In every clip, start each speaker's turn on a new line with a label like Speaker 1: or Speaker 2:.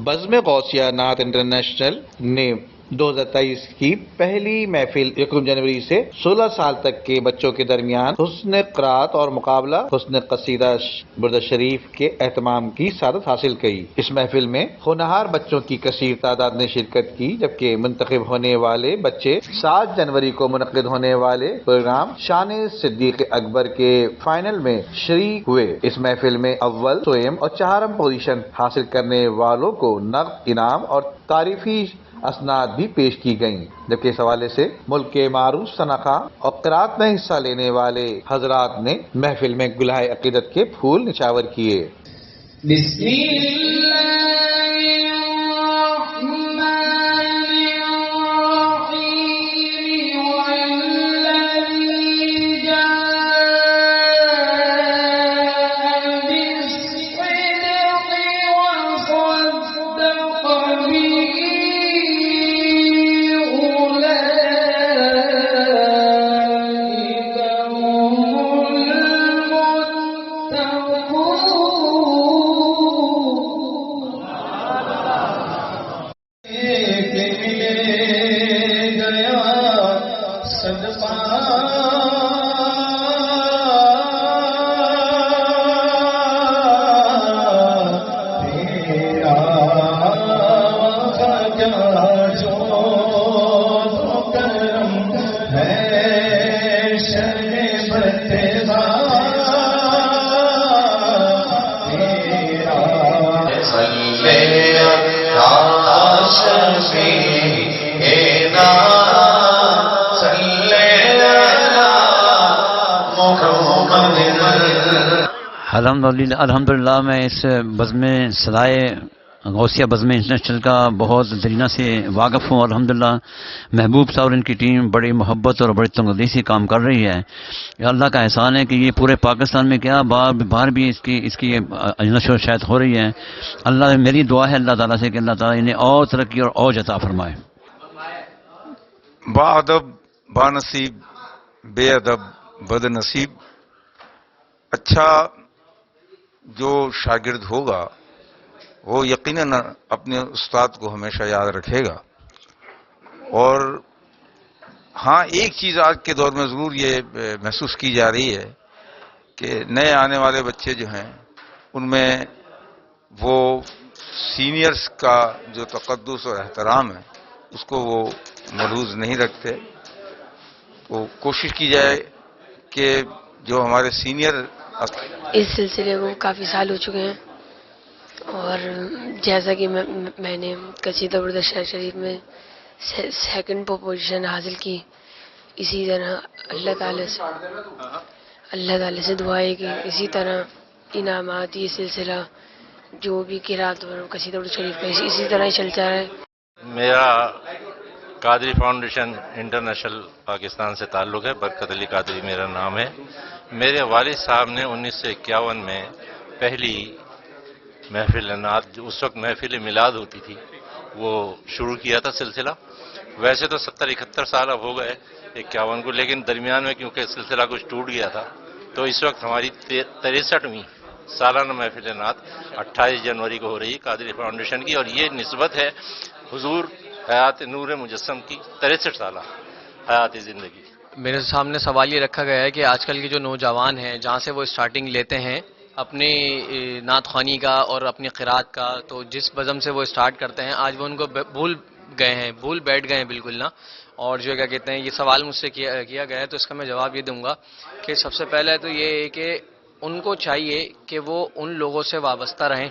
Speaker 1: بزم غوثیہ نعت انٹرنیشنل نے 2023 کی پہلی محفل 1 جنوری سے 16 سال تک کے بچوں کے درمیان حسن قرات اور مقابلہ حسن قصیدہ برد شریف کے اہتمام کی سعادت حاصل کی۔ اس محفل میں ہونہار بچوں کی کثیر تعداد نے شرکت کی، جبکہ منتخب ہونے والے بچے 7 جنوری کو منعقد ہونے والے پروگرام شان صدیق اکبر کے فائنل میں شریک ہوئے۔ اس محفل میں اول، دوم اور چہارم پوزیشن حاصل کرنے والوں کو نقد انعام اور تعریفی اسناد بھی پیش کی گئیں، جبکہ اس حوالے سے ملک کے معروف صنعاء اور قرات میں حصہ لینے والے حضرات نے محفل میں گلہائے عقیدت کے پھول نچھاور کیے۔
Speaker 2: بسم اللہ
Speaker 3: الحمدللہ میں اس بزم صدائے غوثیہ بزم انٹرنیشنل کا بہت درینہ سے واقف ہوں۔ الحمدللہ محبوب صاحب اور ان کی ٹیم بڑی محبت اور بڑی تنقیدی سے کام کر رہی ہے۔ اللہ کا احسان ہے کہ یہ پورے پاکستان میں کیا باہر بھی اس کی نشر و شائع ہو رہی ہے۔ اللہ میری دعا ہے اللہ تعالیٰ سے کہ اللہ تعالیٰ انہیں اور ترقی اور اوج عطا فرمائے۔
Speaker 4: با ادب با نصیب، بے ادب بد نصیب۔ اچھا جو شاگرد ہوگا وہ یقیناً اپنے استاد کو ہمیشہ یاد رکھے گا۔ اور ہاں ایک چیز آج کے دور میں ضرور یہ محسوس کی جا رہی ہے کہ نئے آنے والے بچے جو ہیں ان میں وہ سینئرز کا جو تقدس اور احترام ہے اس کو وہ ملحوظ نہیں رکھتے۔ تو کوشش کی جائے کہ جو ہمارے سینئر
Speaker 5: اس سلسلے کو کافی سال ہو چکے ہیں، اور جیسا کہ میں نے قصیدہ برد شریف میں سیکنڈ پوزیشن حاصل کی، اسی طرح اللہ تعالی سے دعا ہے کہ اسی طرح انعامات یہ سلسلہ جو بھی قرات اور قصیدہ برد شریف کا اسی طرح ہی چلتا رہے۔
Speaker 6: میرا قادری فاؤنڈیشن انٹرنیشنل پاکستان سے تعلق ہے، برکت علی قادری میرا نام ہے۔ میرے والد صاحب نے 1951 میں پہلی محفل نعت، جو اس وقت محفل میلاد ہوتی تھی، وہ شروع کیا تھا سلسلہ۔ ویسے تو 70-71 سال اب ہو گئے 51 کو، لیکن درمیان میں کیونکہ سلسلہ کچھ ٹوٹ گیا تھا تو اس وقت ہماری 63ویں سالانہ محفل نعت 28 جنوری کو ہو رہی ہے قادری فاؤنڈیشن کی، اور یہ نسبت ہے حضور حیات نور مجسم کی 63 سالہ حیاتی زندگی۔
Speaker 7: میرے سامنے سوال یہ رکھا گیا ہے کہ آج کل کے جو نوجوان ہیں جہاں سے وہ اسٹارٹنگ لیتے ہیں اپنی نعت خوانی کا اور اپنی قرات کا، تو جس بزم سے وہ اسٹارٹ کرتے ہیں آج وہ ان کو بھول بیٹھ گئے ہیں بالکل نا۔ اور جو کیا کہتے ہیں، یہ سوال مجھ سے کیا گیا ہے تو اس کا میں جواب یہ دوں گا کہ سب سے پہلے تو یہ ہے کہ ان کو چاہیے کہ وہ ان لوگوں سے وابستہ رہیں۔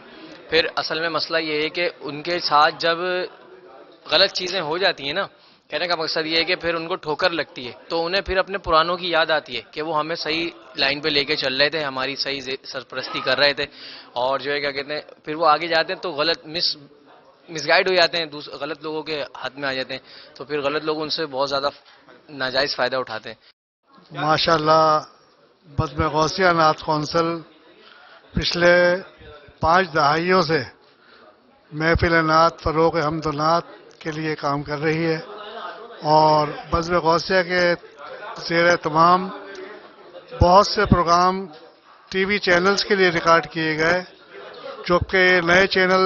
Speaker 7: پھر اصل میں مسئلہ یہ ہے کہ ان کے ساتھ جب غلط چیزیں ہو جاتی ہیں نا، کہنے کا مقصد یہ ہے کہ پھر ان کو ٹھوکر لگتی ہے تو انہیں پھر اپنے پرانوں کی یاد آتی ہے کہ وہ ہمیں صحیح لائن پہ لے کے چل رہے تھے، ہماری صحیح سرپرستی کر رہے تھے، اور جو ہے کیا کہتے ہیں پھر وہ آگے جاتے ہیں تو غلط مس گائیڈ ہو جاتے ہیں، غلط لوگوں کے ہاتھ میں آ جاتے ہیں، تو پھر غلط لوگ ان سے بہت زیادہ ناجائز فائدہ اٹھاتے ہیں۔
Speaker 8: ماشاءاللہ بزم غوثیہ نعت کونسل پچھلے 5 دہائیوں سے محفل نعت فروغ حمد و نعت کے لیے کام کر رہی ہے، اور بزم غوثیہ کے زیر اہتمام بہت سے پروگرام ٹی وی چینلز کے لیے ریکارڈ کیے گئے، جو کہ نئے چینل